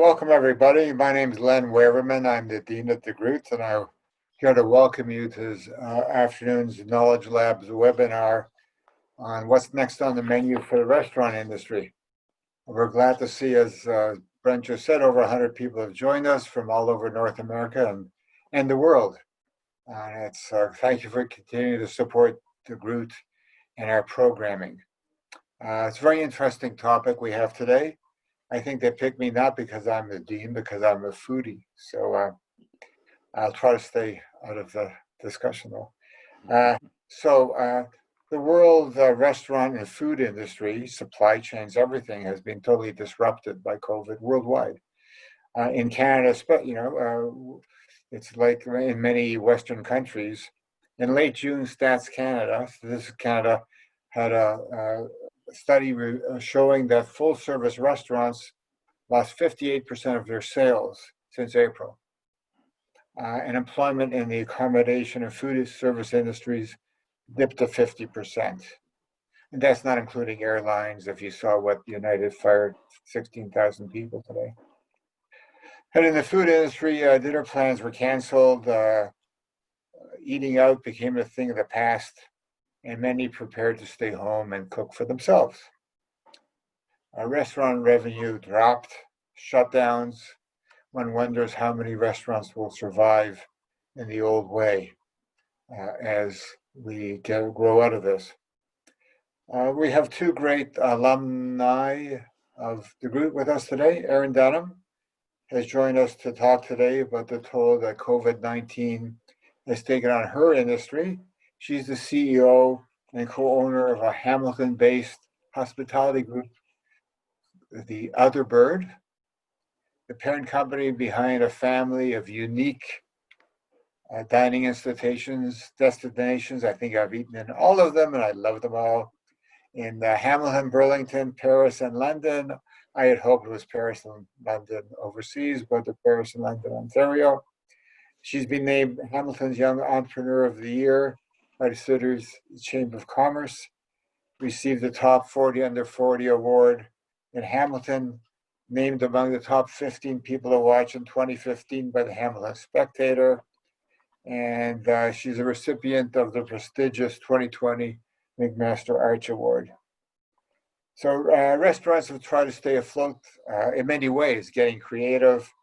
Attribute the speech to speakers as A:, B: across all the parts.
A: Welcome everybody. My name is Len Waverman. I'm the Dean at DeGroote, and I'm here to welcome you to this afternoon's Knowledge Labs webinar on what's next on the menu for the restaurant industry. We're glad to see, as Brent just said, over 100 people have joined us from all over North America and the world. And thank you for continuing to support DeGroote and our programming. It's a very interesting topic we have today. I think they picked me not because I'm the dean, because I'm a foodie. So I'll try to stay out of the discussion though. The world restaurant and food industry, supply chains, everything has been totally disrupted by COVID worldwide. In Canada, it's like in many Western countries. In late June, Stats Canada, so this is Canada, had a study showing that full-service restaurants lost 58% of their sales since April. And employment in the accommodation and food service industries dipped to 50%. And that's not including airlines. If you saw what United fired 16,000 people today. And in the food industry, dinner plans were canceled. Eating out became a thing of the past, and many prepared to stay home and cook for themselves. Restaurant revenue dropped, shutdowns. One wonders how many restaurants will survive in the old way as we grow out of this. We have two great alumni of DeGroote with us today. Erin Dunham has joined us to talk today about the toll that COVID-19 has taken on her industry. She's the CEO and co-owner of a Hamilton-based hospitality group, the Other Bird, the parent company behind a family of unique dining destinations. I think I've eaten in all of them, and I love them all. In Hamilton, Burlington, Paris, and London. I had hoped it was Paris and London overseas, but the Paris and London, Ontario. She's been named Hamilton's Young Entrepreneur of the Year by the Citizens Chamber of Commerce, received the Top 40 Under 40 award in Hamilton, named among the top 15 people to watch in 2015 by the Hamilton Spectator, and she's a recipient of the prestigious 2020 McMaster Arch Award. So restaurants have tried to stay afloat in many ways, getting creative,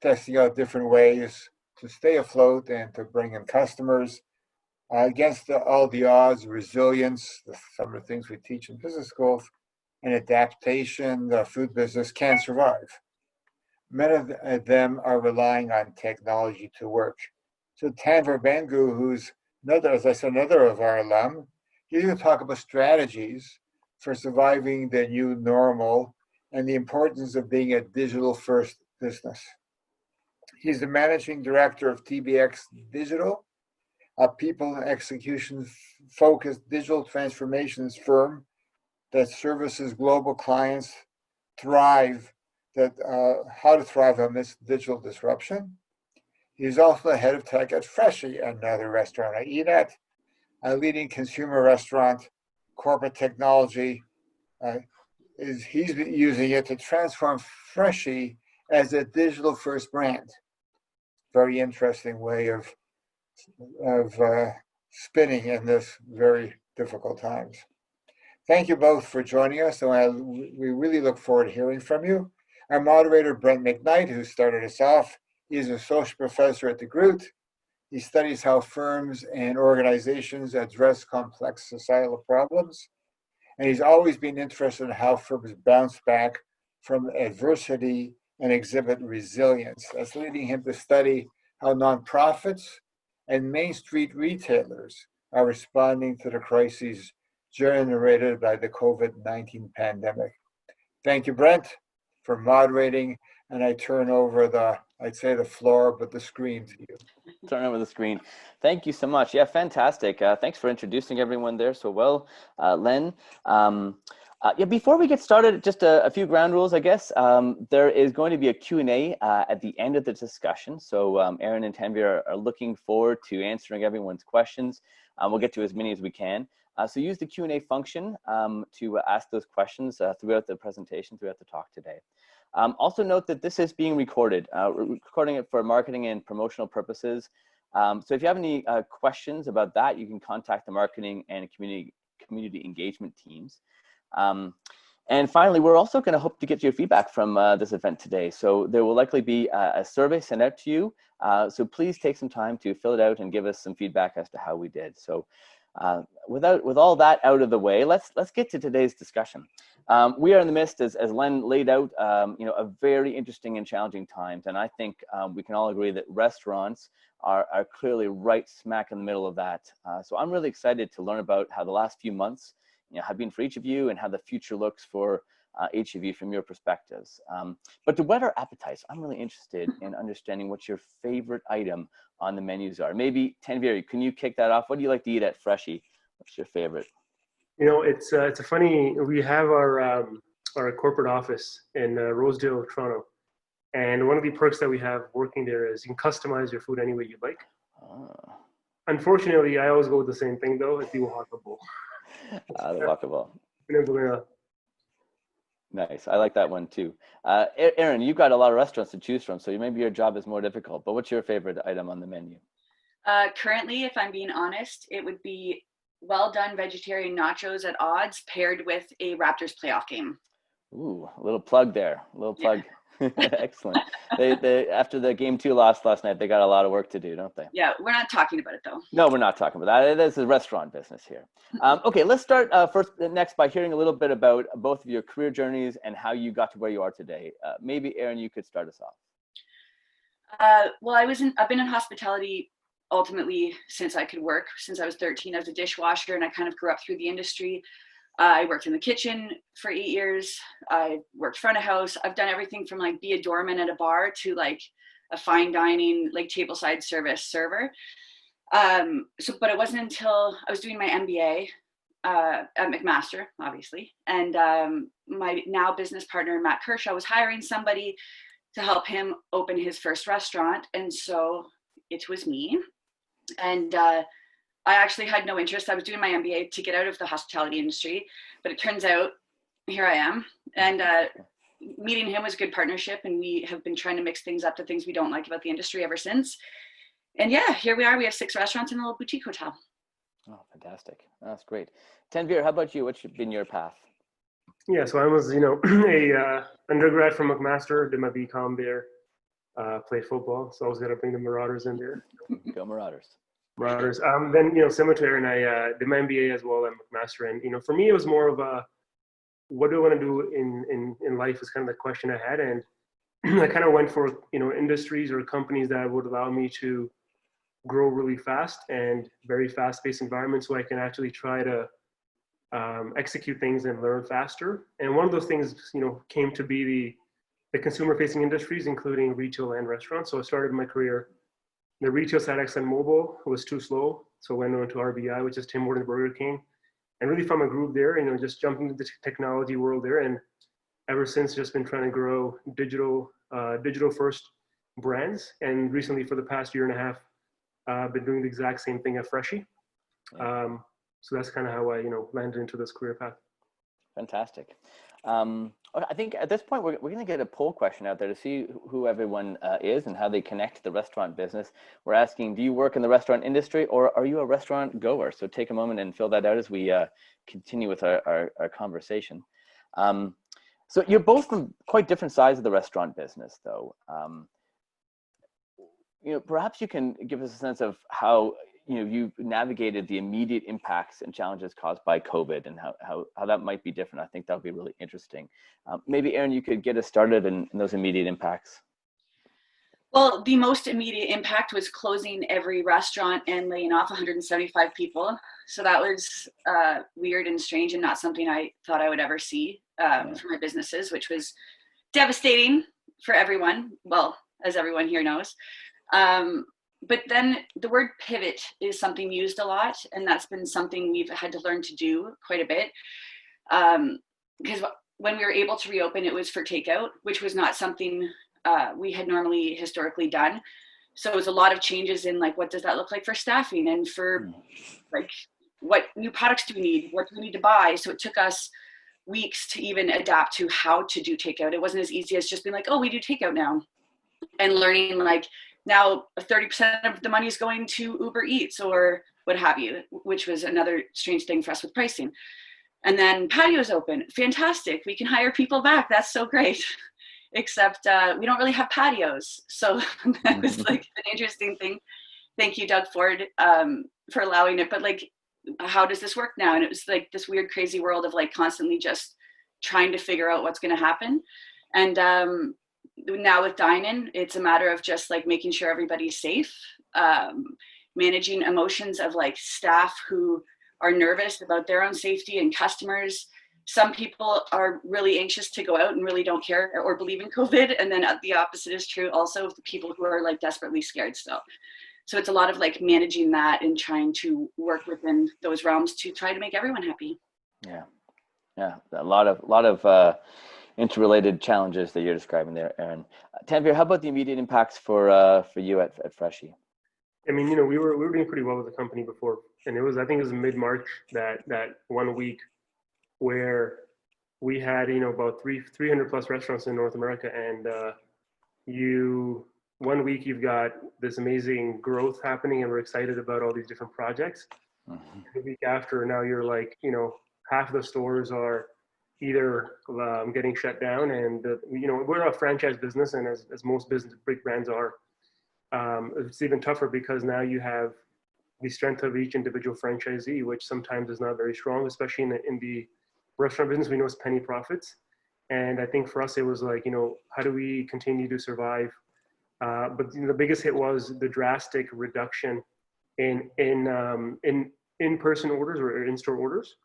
A: testing out different ways to stay afloat and to bring in customers. Against all the odds, resilience, some of the things we teach in business schools, and adaptation, the food business can survive. Many of them are relying on technology to work. So Tanveer Bangu, who's another of our alum, he's going to talk about strategies for surviving the new normal and the importance of being a digital-first business. He's the managing director of TBX Digital, a people and execution-focused digital transformations firm that services global clients how to thrive amidst digital disruption. He's also the head of tech at Freshii, another restaurant I eat at, a leading consumer restaurant, corporate technology. He's using it to transform Freshii as a digital-first brand. Very interesting way of spinning in this very difficult times. Thank you both for joining us, and we really look forward to hearing from you. Our moderator, Brent Knight, who started us off, he's an associate professor at DeGroote. He studies how firms and organizations address complex societal problems, and he's always been interested in how firms bounce back from adversity and exhibit resilience. That's leading him to study how nonprofits and Main Street retailers are responding to the crises generated by the COVID-19 pandemic. Thank you, Brent, for moderating, and I turn over the floor, but the screen to you.
B: Turn over the screen. Thank you so much. Yeah, fantastic. Thanks for introducing everyone there so well, Len. Before we get started, just a few ground rules, I guess. There is going to be a Q&A at the end of the discussion. So Erin and Tanvir are looking forward to answering everyone's questions. We'll get to as many as we can. So use the Q&A function to ask those questions throughout the presentation, throughout the talk today. Also note that this is being recorded. We're recording it for marketing and promotional purposes. So if you have any questions about that, you can contact the marketing and community engagement teams. And finally, we're also going to hope to get your feedback from this event today. So there will likely be a survey sent out to you. So please take some time to fill it out and give us some feedback as to how we did. So with all that out of the way, let's get to today's discussion. We are in the midst, as Len laid out, a very interesting and challenging times. And I think we can all agree that restaurants are clearly right smack in the middle of that. So I'm really excited to learn about how the last few months have been for each of you and how the future looks for each of you from your perspectives. But to whet our appetites, I'm really interested in understanding what your favorite item on the menus are. Maybe Tanvir, can you kick that off? What do you like to eat at Freshii? What's your favorite?
C: It's a funny, we have our corporate office in Rosedale, Toronto. And one of the perks that we have working there is you can customize your food any way you like. Unfortunately, I always go with the same thing though, it's the Oaxaca bowl.
B: The Oaxaca bowl.
C: Yeah.
B: Nice. I like that one too. Erin, you've got a lot of restaurants to choose from, so maybe your job is more difficult, but what's your favorite item on the menu?
D: Currently, if I'm being honest, it would be well done vegetarian nachos at odds paired with a Raptors playoff game.
B: Ooh, a little plug there. A little plug. Yeah. Excellent. They after the game 2 loss last night, they got a lot of work to do, don't they?
D: Yeah, we're not talking about it though.
B: No, we're not talking about that. This is restaurant business here. Okay, let's start next by hearing a little bit about both of your career journeys and how you got to where you are today. Maybe Erin, you could start us off.
D: Well, I've been in hospitality ultimately since I could work. Since I was 13, I was a dishwasher, and I kind of grew up through the industry. I worked in the kitchen for 8 years. I worked front of house. I've done everything from like be a doorman at a bar to like a fine dining, like tableside service server. But it wasn't until I was doing my MBA at McMaster, obviously. And my now business partner, Matt Kershaw, was hiring somebody to help him open his first restaurant. And so it was me. And I actually had no interest. I was doing my MBA to get out of the hospitality industry, but it turns out here I am. And meeting him was a good partnership, and we have been trying to mix things up to things we don't like about the industry ever since. And yeah, here we are. We have 6 restaurants and a little boutique hotel.
B: Oh, fantastic. That's great. Tanvir, how about you? What's been your path?
C: Yeah, so I was, a undergrad from McMaster, did my BCom there, played football. So I was going to bring the Marauders in there.
B: Go Marauders.
C: Then, similar to Erin, I did my MBA as well at McMaster. And, for me, it was more of a, what do I want to do in life is kind of the question I had. And I kind of went for, industries or companies that would allow me to grow really fast and very fast-paced environments so I can actually try to execute things and learn faster. And one of those things, came to be the consumer-facing industries, including retail and restaurants. So I started my career. The retail side, ExxonMobil, was too slow. So I went on to RBI, which is Tim Hortons Burger King, and really found my groove there, just jumped into the technology world there. And ever since, just been trying to grow digital first brands. And recently, for the past year and a half, I've been doing the exact same thing at Freshii. So that's kind of how I, landed into this career path.
B: Fantastic. I think at this point, we're going to get a poll question out there to see who everyone is and how they connect to the restaurant business. We're asking, do you work in the restaurant industry or are you a restaurant goer? So take a moment and fill that out as we continue with our conversation. So you're both from quite different sides of the restaurant business, though. Perhaps you can give us a sense of how you've navigated the immediate impacts and challenges caused by COVID and how that might be different. I think that would be really interesting. Maybe Erin, you could get us started in those immediate impacts.
D: Well, the most immediate impact was closing every restaurant and laying off 175 people. So that was weird and strange and not something I thought I would ever see for my businesses, which was devastating for everyone. Well, as everyone here knows. But then the word pivot is something used a lot, and that's been something we've had to learn to do quite a bit. Because when we were able to reopen, it was for takeout, which was not something we had normally historically done. So it was a lot of changes in like, what does that look like for staffing and for like what new products do we need? What do we need to buy? So it took us weeks to even adapt to how to do takeout. It wasn't as easy as just being like, oh, we do takeout now. And learning like now 30% of the money is going to Uber Eats or what have you, which was another strange thing for us with pricing. And then patios open. Fantastic. We can hire people back. That's so great. Except we don't really have patios. So that was like an interesting thing. Thank you, Doug Ford, for allowing it. But like, how does this work now? And it was like this weird, crazy world of like constantly just trying to figure out what's going to happen. And now with dine-in, it's a matter of just like making sure everybody's safe, managing emotions of like staff who are nervous about their own safety and customers. Some people are really anxious to go out and really don't care or believe in COVID. And then the opposite is true also of the people who are like desperately scared still. So it's a lot of like managing that and trying to work within those realms to try to make everyone happy.
B: Yeah. A lot of interrelated challenges that you're describing there, Erin. Tanvir, how about the immediate impacts for you at Freshii?
C: I mean, we were doing pretty well with the company before, and I think it was mid-March that 1 week where we had about 300 plus restaurants in North America, and 1 week you've got this amazing growth happening, and we're excited about all these different projects. Mm-hmm. The week after, now you're like, half of the stores are either getting shut down, and we're a franchise business, and as most big brands are, it's even tougher because now you have the strength of each individual franchisee, which sometimes is not very strong, especially in the restaurant business. We know it's penny profits, and I think for us it was like, how do we continue to survive? But the biggest hit was the drastic reduction in in-person orders or in-store orders.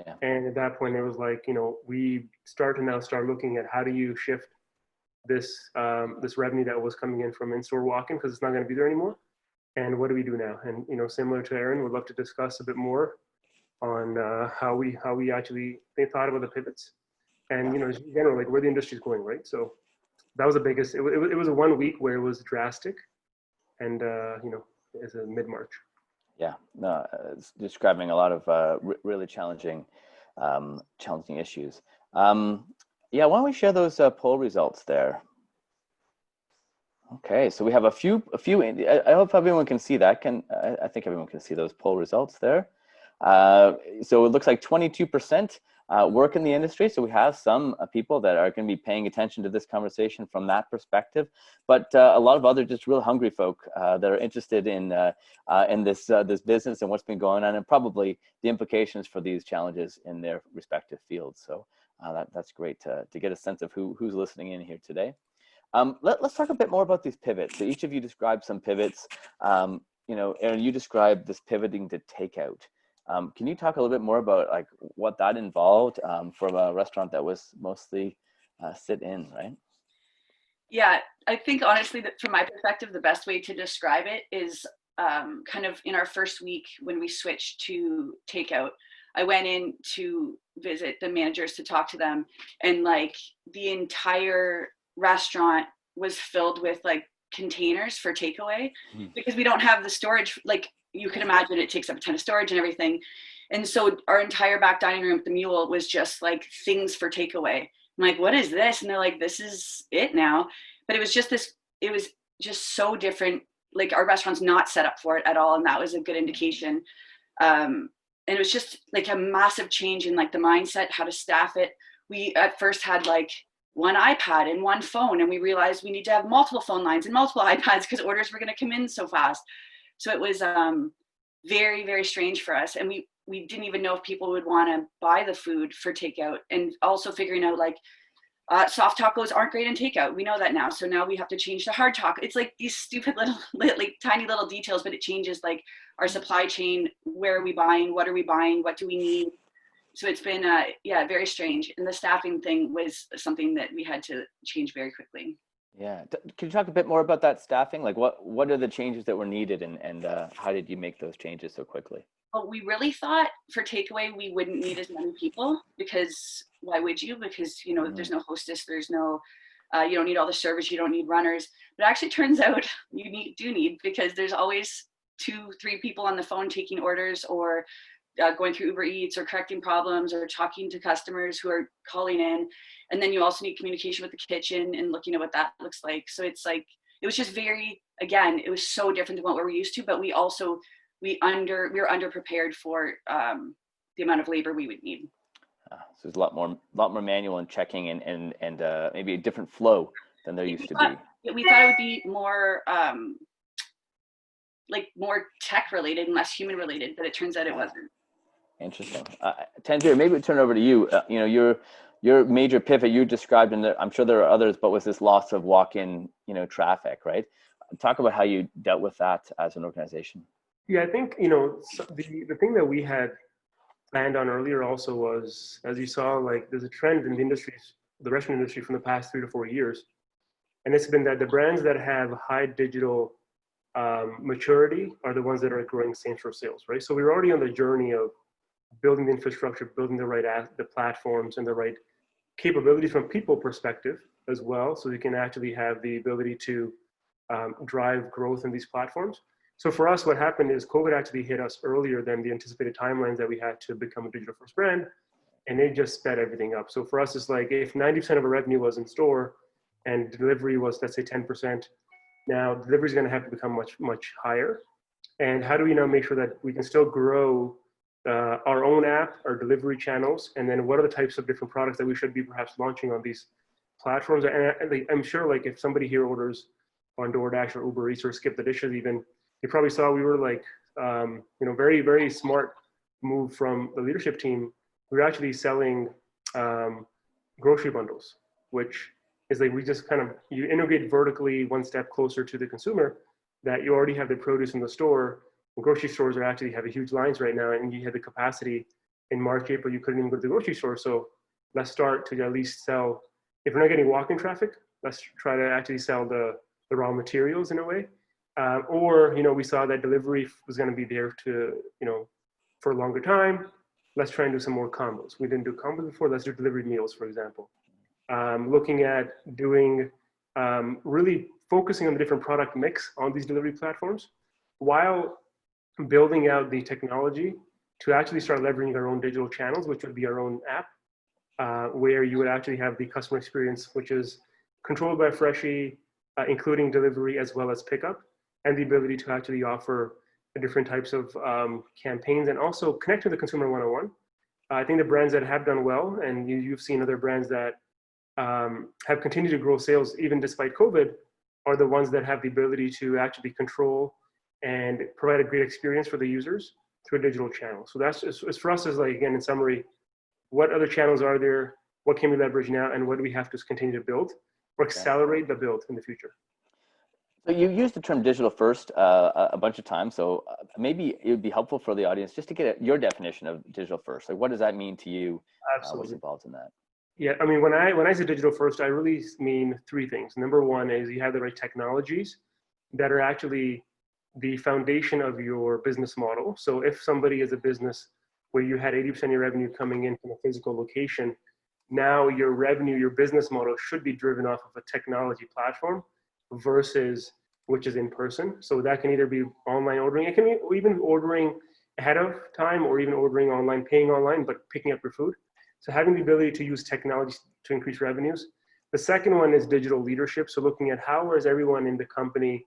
C: Yeah. And at that point, it was like, we start looking at how do you shift this revenue that was coming in from in-store walk-in, because it's not going to be there anymore. And what do we do now? And similar to Erin, would love to discuss a bit more on how we actually thought about the pivots, and in general, like where the industry is going, right? So that was the biggest. It was a 1 week where it was drastic, and it's a mid-March.
B: Yeah, no, it's describing a lot of really challenging issues. Yeah, why don't we share those poll results there? Okay, so we have a few. I hope everyone can see that. I think everyone can see those poll results there. So it looks like 22% work in the industry. So we have some people that are going to be paying attention to this conversation from that perspective, but a lot of other just real hungry folk that are interested in this business and what's been going on, and probably the implications for these challenges in their respective fields. So that's great to get a sense of who's listening in here today. Let's talk a bit more about these pivots. So each of you described some pivots. Erin, you described this pivoting to takeout. Can you talk a little bit more about like what that involved from a restaurant that was mostly sit in, right?
D: Yeah, I think honestly that from my perspective, the best way to describe it is kind of in our first week when we switched to takeout. I went in to visit the managers to talk to them, and like the entire restaurant was filled with like containers for takeaway because we don't have the storage. Like you can imagine, it takes up a ton of storage and everything. And so our entire back dining room at the Mule was just like things for takeaway. I'm like, what is this? And they're like, this is it now. But it was just so different. Like our restaurant's not set up for it at all. And that was a good indication. And it was just like a massive change in like the mindset, how to staff it. We at first had like one iPad and one phone, and we realized we need to have multiple phone lines and multiple iPads because orders were going to come in so fast. So it was very, very strange for us. And we didn't even know if people would want to buy the food for takeout, and also figuring out like soft tacos aren't great in takeout. We know that now. So now we have to change to hard taco. It's like these stupid little, like tiny little details, but it changes like our supply chain. Where are we buying? What are we buying? What do we need? So it's been, very strange. And the staffing thing was something that we had to change very quickly.
B: Yeah. Can you talk a bit more about that staffing? Like what are the changes that were needed, and how did you make those changes so quickly?
D: Well, we really thought for takeaway, we wouldn't need as many people, because why would you? Because, there's no hostess, there's no, you don't need all the servers, you don't need runners. But it actually turns out you do need, because there's always 2-3 people on the phone taking orders, or going through Uber Eats or correcting problems or talking to customers who are calling in. And then you also need communication with the kitchen and looking at what that looks like. So it's like, it was just very, again, it was so different than what we're used to, but we were underprepared for the amount of labor we would need.
B: So there's a lot more manual and checking and maybe a different flow than there used to be.
D: We thought it would be more more tech related and less human related, but it turns out it wasn't.
B: Interesting. Tanvir, maybe we'll turn it over to you. Your major pivot you described, and I'm sure there are others, but was this loss of walk-in, traffic, right? Talk about how you dealt with that as an organization.
C: Yeah, I think, the thing that we had planned on earlier also was, as you saw, like there's a trend in the industries, the restaurant industry from the past 3 to 4 years. And it's been that the brands that have high digital maturity are the ones that are growing same-store sales, right? So we were already on the journey of building the infrastructure, building the platforms and the right capabilities from people perspective as well, so we can actually have the ability to drive growth in these platforms. So for us, what happened is COVID actually hit us earlier than the anticipated timelines that we had to become a digital first brand, and it just sped everything up. So for us, it's like if 90% of our revenue was in store and delivery was, let's say, 10%, now delivery is going to have to become much, much higher. And how do we now make sure that we can still grow our own app, our delivery channels, and then what are the types of different products that we should be perhaps launching on these platforms? And I'm sure, like, if somebody here orders on DoorDash or Uber Eats or Skip the Dishes even, you probably saw we were like, very, very smart move from the leadership team. We were actually selling grocery bundles, which is like we just you integrate vertically one step closer to the consumer, that you already have the produce in the store. And grocery stores are actually have huge lines right now, and you had the capacity in March, April, you couldn't even go to the grocery store. So let's start to at least sell, if we're not getting walk-in traffic, let's try to actually sell the raw materials in a way. Or, we saw that delivery was going to be there to, for a longer time. Let's try and do some more combos. We didn't do combos before. Let's do delivery meals, for example. Looking at doing, really focusing on the different product mix on these delivery platforms while building out the technology to actually start leveraging our own digital channels, which would be our own app, where you would actually have the customer experience, which is controlled by Freshii, including delivery as well as pickup, and the ability to actually offer different types of campaigns and also connect to the consumer one-on-one. I think the brands that have done well, and you've seen other brands that have continued to grow sales even despite COVID, are the ones that have the ability to actually control and provide a great experience for the users through a digital channel. So that's just, for us, is like, again, in summary, what other channels are there? What can we leverage now? And what do we have to continue to build or accelerate the build in the future?
B: So you used the term digital first a bunch of times. So maybe it would be helpful for the audience just to get your definition of digital first. Like, what does that mean to you?
C: Absolutely.
B: What's involved in that?
C: Yeah, I mean, when I say digital first, I really mean 3 things. Number one is you have the right technologies that are actually the foundation of your business model. So if somebody is a business where you had 80% of your revenue coming in from a physical location, now your revenue, your business model should be driven off of a technology platform versus which is in person. So that can either be online ordering, it can be even ordering ahead of time, or even ordering online, paying online, but picking up your food. So having the ability to use technology to increase revenues. The second one is digital leadership. So looking at how is everyone in the company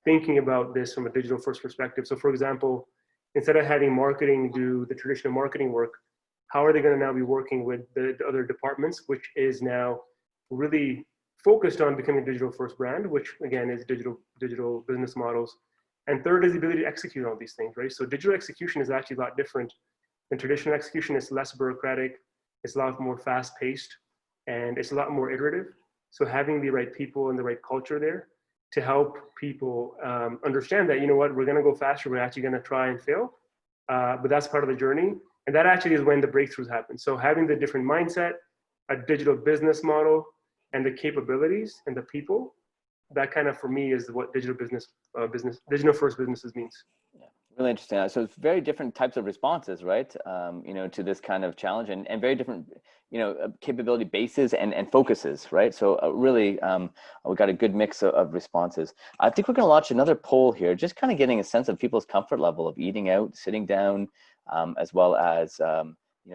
C: thinking about this from a digital first perspective. So for example, instead of having marketing do the traditional marketing work, how are they going to now be working with the other departments, which is now really focused on becoming a digital first brand, which again is digital business models. And third is the ability to execute all these things, right? So digital execution is actually a lot different than traditional execution. It's less bureaucratic, it's a lot more fast paced, and it's a lot more iterative. So having the right people and the right culture there to help people understand that, we're going to go faster, we're actually going to try and fail, but that's part of the journey. And that actually is when the breakthroughs happen. So having the different mindset, a digital business model, and the capabilities and the people, that kind of, for me, is what digital digital first businesses means.
B: Yeah, really interesting. So it's very different types of responses, right? To this kind of challenge, and very different, capability bases and focuses, right? So really, we got a good mix of responses. I think we're going to launch another poll here, just kind of getting a sense of people's comfort level of eating out, sitting down, as well as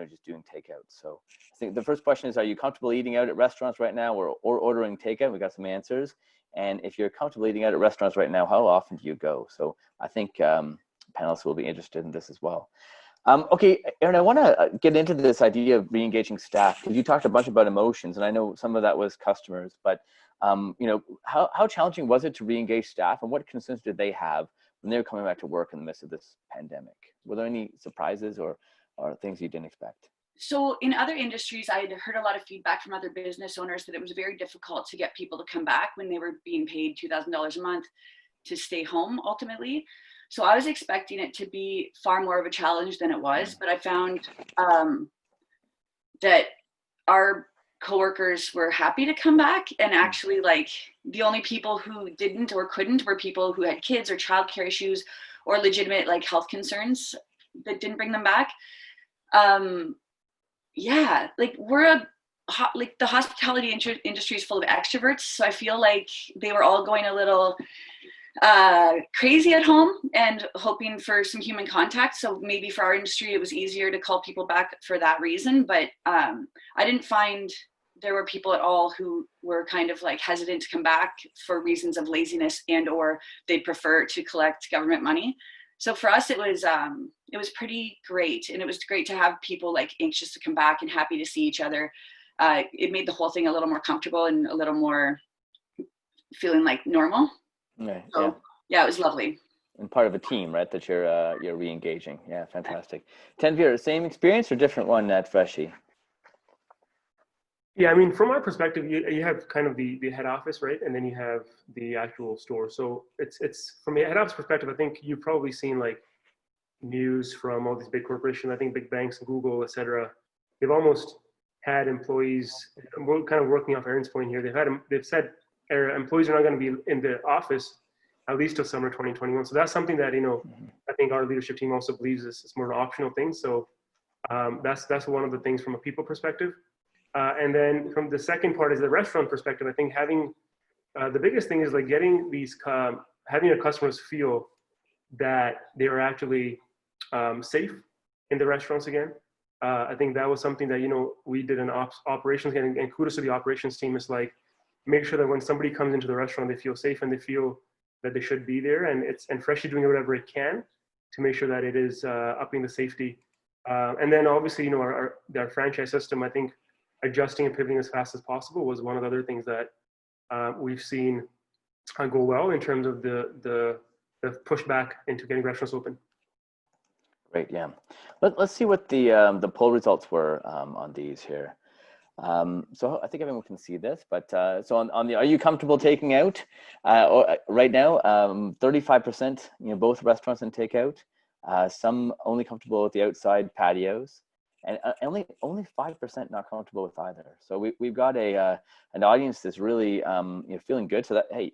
B: just doing takeout. So I think the first question is, are you comfortable eating out at restaurants right now or ordering takeout? We got some answers. And if you're comfortable eating out at restaurants right now, how often do you go? So I think panelists will be interested in this as well. Okay, Erin, I want to get into this idea of re-engaging staff, because you talked a bunch about emotions, and I know some of that was customers, but how challenging was it to re-engage staff, and what concerns did they have when they were coming back to work in the midst of this pandemic? Were there any surprises or things you didn't expect?
D: So in other industries, I had heard a lot of feedback from other business owners that it was very difficult to get people to come back when they were being paid $2,000 a month to stay home ultimately. So I was expecting it to be far more of a challenge than it was, but I found that our coworkers were happy to come back, and actually like the only people who didn't or couldn't were people who had kids or childcare issues or legitimate like health concerns that didn't bring them back. Yeah, like the hospitality industry is full of extroverts, so I feel like they were all going a little crazy at home and hoping for some human contact. So maybe for our industry it was easier to call people back for that reason, but I didn't find there were people at all who were kind of like hesitant to come back for reasons of laziness and or they prefer to collect government money. So for us, it was pretty great. And it was great to have people like anxious to come back and happy to see each other. It made the whole thing a little more comfortable and a little more feeling like normal.
B: Yeah,
D: so, yeah, it was lovely.
B: And part of a team, right, that you're re-engaging. Yeah, fantastic. Tanvir, same experience or different one at Freshii?
C: Yeah, I mean, from our perspective, you have kind of the head office, right? And then you have the actual store. So it's from a head office perspective, I think you've probably seen like news from all these big corporations, I think big banks, Google, et cetera. They've almost had employees, we're kind of working off Erin's point here. They've said employees are not going to be in the office at least till summer 2021. So that's something that, I think our leadership team also believes is more an optional thing. So that's one of the things from a people perspective. And then from the second part is the restaurant perspective. I think having the biggest thing is like getting these, having your customers feel that they are actually safe in the restaurants again. I think that was something that, we did in operations, and kudos to the operations team. Is like, make sure that when somebody comes into the restaurant, they feel safe and they feel that they should be there. And Freshii doing whatever it can to make sure that it is upping the safety. And then obviously, our franchise system, I think, adjusting and pivoting as fast as possible was one of the other things that we've seen go well in terms of the pushback into getting restaurants open.
B: Great, yeah. Let's see what the poll results were on these here. So I think everyone can see this, but so on the, are you comfortable taking out? Right now, 35%, both restaurants and takeout. Some only comfortable with the outside patios. And only 5% not comfortable with either. So we've got an audience that's really feeling good. So that, hey,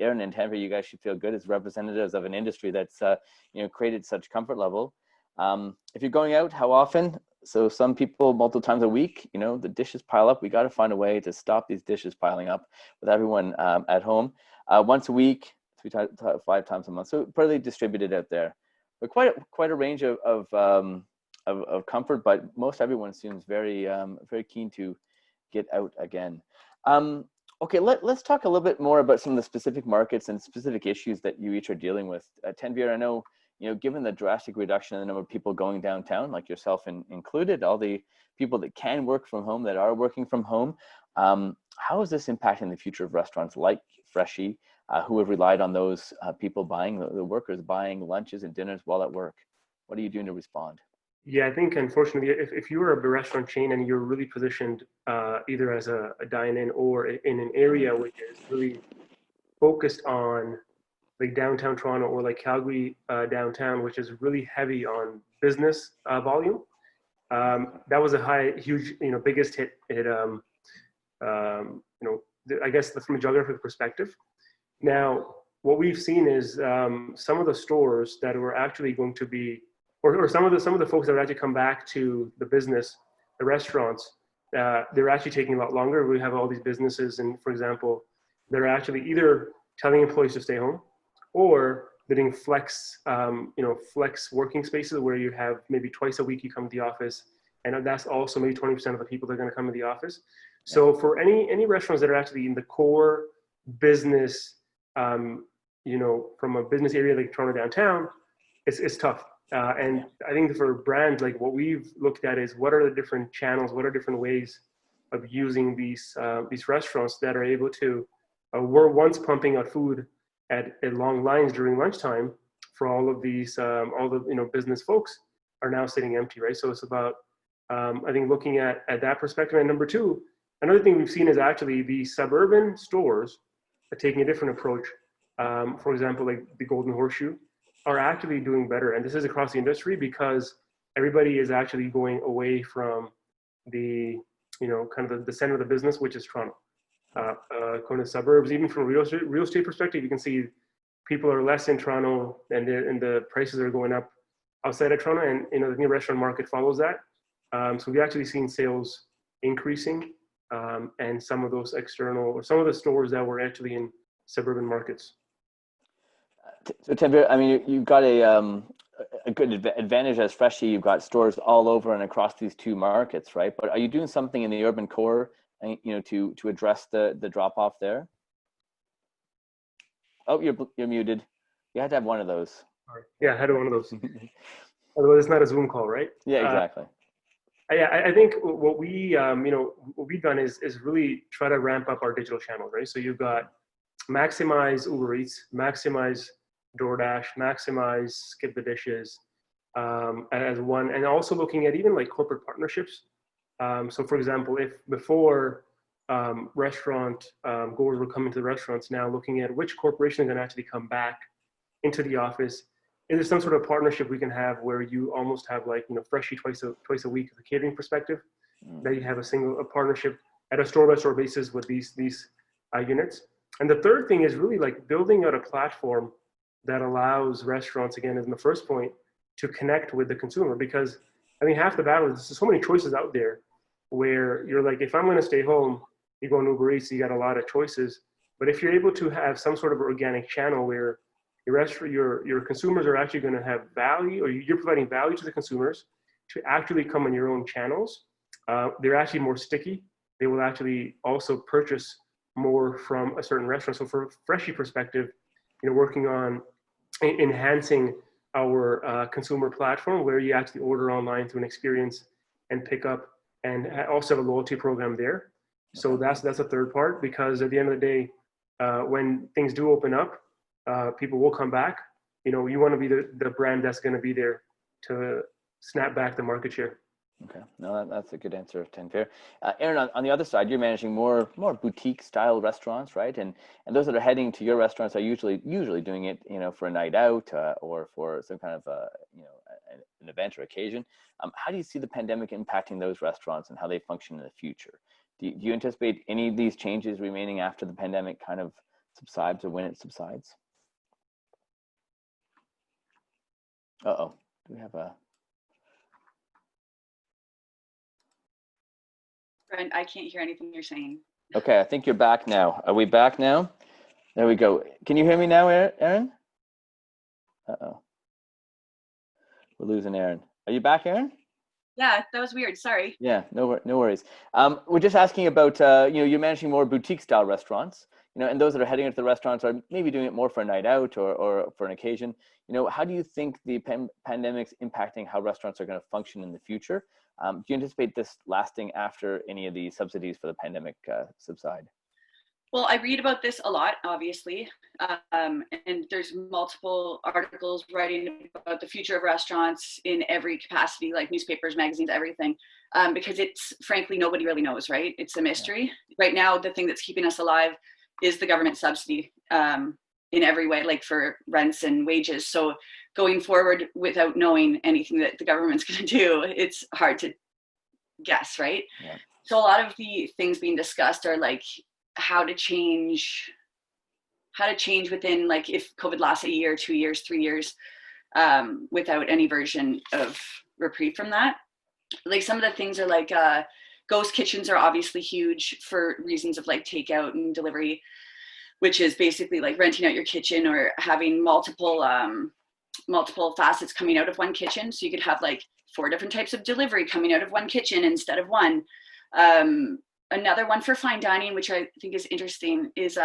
B: Erin and Tanvir, you guys should feel good as representatives of an industry that's created such comfort level. If you're going out, how often? So some people multiple times a week. The dishes pile up. We got to find a way to stop these dishes piling up with everyone at home. Once a week, 5 times a month. So pretty distributed out there. But quite a range of comfort, but most everyone seems very keen to get out again. Okay, let's talk a little bit more about some of the specific markets and specific issues that you each are dealing with. Tanvir, I know, given the drastic reduction in the number of people going downtown, like yourself included, all the people that can work from home, that are working from home, how is this impacting the future of restaurants like Freshii, who have relied on those people buying, the workers buying lunches and dinners while at work? What are you doing to respond?
C: Yeah, I think unfortunately, if you were a restaurant chain and you're really positioned either as a dine-in or in an area which is really focused on like downtown Toronto or like Calgary downtown, which is really heavy on business volume, that was a huge, biggest hit. I guess from a geographic perspective. Now, what we've seen is some of the stores that were actually going to be, or some of the folks that would actually come back to the business, the restaurants, they're actually taking a lot longer. We have all these businesses, and for example, they're actually either telling employees to stay home, or doing flex, flex working spaces where you have maybe twice a week you come to the office, and that's also maybe 20% of the people that are going to come to the office. So for any restaurants that are actually in the core business, from a business area like Toronto downtown, it's tough. And I think for brands, like what we've looked at is what are the different channels, what are different ways of using these restaurants that are able to, were once pumping out food at long lines during lunchtime for all of these, business folks are now sitting empty, right? So it's about, I think, looking at that perspective. And number two, another thing we've seen is actually the suburban stores are taking a different approach. For example, like the Golden Horseshoe are actually doing better. And this is across the industry because everybody is actually going away from the, kind of the center of the business, which is Toronto. Going to suburbs, even from a real estate perspective, you can see people are less in Toronto and the prices are going up outside of Toronto. And, the new restaurant market follows that. So we've actually seen sales increasing and some of those external, or some of the stores that were actually in suburban markets.
B: So Tanvir, I mean, you've got a good advantage as Freshii. You've got stores all over and across these two markets, right? But are you doing something in the urban core, to address the drop off there? Oh, you're muted. You had to have one of those.
C: Yeah, I had one of those. Otherwise, it's not a Zoom call, right?
B: Yeah, exactly.
C: I think what we've done is really try to ramp up our digital channels, right? So you've got maximize Uber Eats, maximize DoorDash, maximize Skip the Dishes as one, and also looking at even like corporate partnerships. So for example, if before restaurant goers were coming to the restaurants, now looking at which corporation is going to actually come back into the office. Is there some sort of partnership we can have where you almost have like, Freshii twice a week as a catering perspective, that you have a partnership at a store by store basis with these units. And the third thing is really like building out a platform that allows restaurants, again, as in the first point, to connect with the consumer. Because I mean, half the battle is there's so many choices out there where you're like, if I'm going to stay home, you go on Uber Eats, you got a lot of choices. But if you're able to have some sort of organic channel where your consumers are actually going to have value, or you're providing value to the consumers to actually come on your own channels, they're actually more sticky. They will actually also purchase more from a certain restaurant. So for a Freshii perspective, working on enhancing our consumer platform where you actually order online through an experience and pick up, and also have a loyalty program there. So that's a third part, because at the end of the day, when things do open up, people will come back. You want to be the brand that's going to be there to snap back the market share.
B: Okay, no, that's a good answer, Tanvir. Erin, on the other side, you're managing more boutique style restaurants, right? And those that are heading to your restaurants are usually doing it, for a night out or for some kind of an event or occasion. How do you see the pandemic impacting those restaurants and how they function in the future? Do you anticipate any of these changes remaining after the pandemic kind of subsides, or when it subsides? Do we have a...
D: Brent, I can't hear anything you're saying.
B: Okay, I think you're back now. Are we back now? There we go. Can you hear me now, Erin? We're losing Erin. Are you back, Erin?
D: Yeah, that was weird. Sorry.
B: Yeah, no worries. We're just asking about, you're managing more boutique style restaurants, and those that are heading into the restaurants are maybe doing it more for a night out or for an occasion. How do you think the pandemic's impacting how restaurants are going to function in the future? Do you anticipate this lasting after any of the subsidies for the pandemic subside?
D: Well, I read about this a lot, obviously, and there's multiple articles writing about the future of restaurants in every capacity, like newspapers, magazines, everything, because it's, frankly, nobody really knows, right? It's a mystery. Yeah. Right now, the thing that's keeping us alive is the government subsidy in every way, like for rents and wages. So going forward without knowing anything that the government's going to do, it's hard to guess, right? Yeah. So a lot of the things being discussed are like how to change within, like, if COVID lasts a year, 2 years, 3 years, without any version of reprieve from that. Like some of the things are like ghost kitchens are obviously huge for reasons of like takeout and delivery. which is basically like renting out your kitchen or having multiple facets coming out of one kitchen. So you could have like 4 different types of delivery coming out of one kitchen instead of one. Another one for fine dining, which I think is interesting, is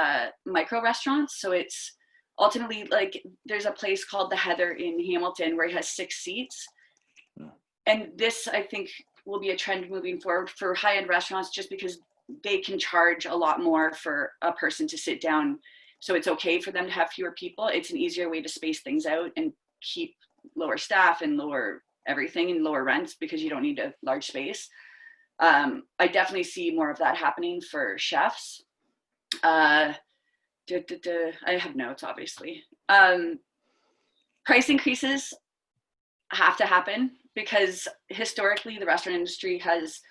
D: micro restaurants. So it's ultimately like there's a place called the Heather in Hamilton where it has 6 seats. And this, I think, will be a trend moving forward for high-end restaurants, just because they can charge a lot more for a person to sit down. So it's okay for them to have fewer people. It's an easier way to space things out and keep lower staff and lower everything and lower rents, because you don't need a large space. I definitely see more of that happening for chefs. I have notes, obviously. Price increases have to happen, because historically the restaurant industry has,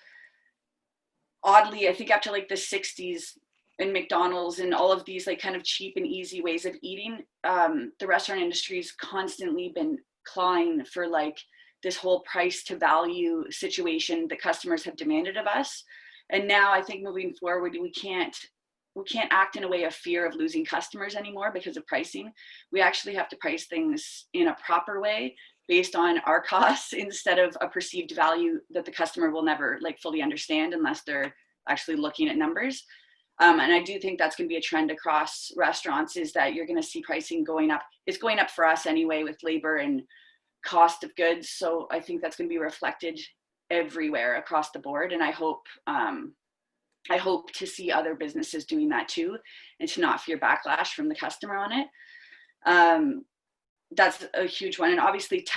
D: oddly, I think after like the 60s and McDonald's and all of these like kind of cheap and easy ways of eating, the restaurant industry's constantly been clawing for like this whole price to value situation that customers have demanded of us. And now I think moving forward, we can't act in a way of fear of losing customers anymore because of pricing. We actually have to price things in a proper way based on our costs, instead of a perceived value that the customer will never like fully understand unless they're actually looking at numbers. And I do think that's going to be a trend across restaurants, is that you're going to see pricing going up. It's going up for us anyway with labor and cost of goods. So I think that's going to be reflected everywhere across the board. And I hope to see other businesses doing that too, and to not fear backlash from the customer on it. That's a huge one. And obviously